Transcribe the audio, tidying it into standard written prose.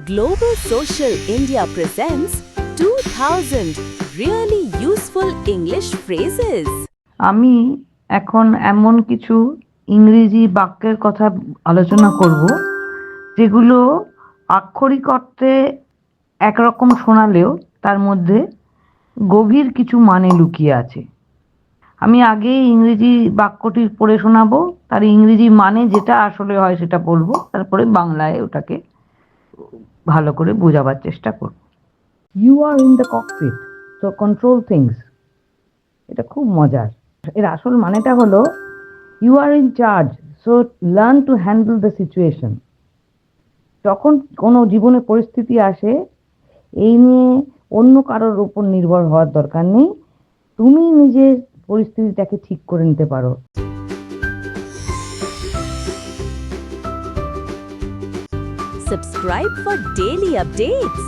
Global Social India presents 2000 really useful English phrases. আমি এখন এমন কিছু ইংরেজি বাক্যের কথা আলোচনা করব যেগুলো আক্ষরিক অর্থে একরকম শোনালেও তার মধ্যে গভীর কিছু মানে লুকিয়ে আছে। আমি আগে ইংরেজি বাক্যটি পড়ে শোনাবো, তার ইংরেজি মানে যেটা আসলে হয় সেটা বলবো, তারপরে বাংলায় ওটাকে ভালো করে বোঝাবার চেষ্টা করব। You are in the cockpit, so control things. এটা খুব মজার। এর আসল মানেটা হলো you are in charge, so learn to handle the situation. যখন কোনো জীবনে পরিস্থিতি আসে, এই নিয়ে অন্য কারোর উপর নির্ভর হওয়ার দরকার নেই, তুমি নিজের পরিস্থিতিটাকে ঠিক করে নিতে পারো। Subscribe for daily updates.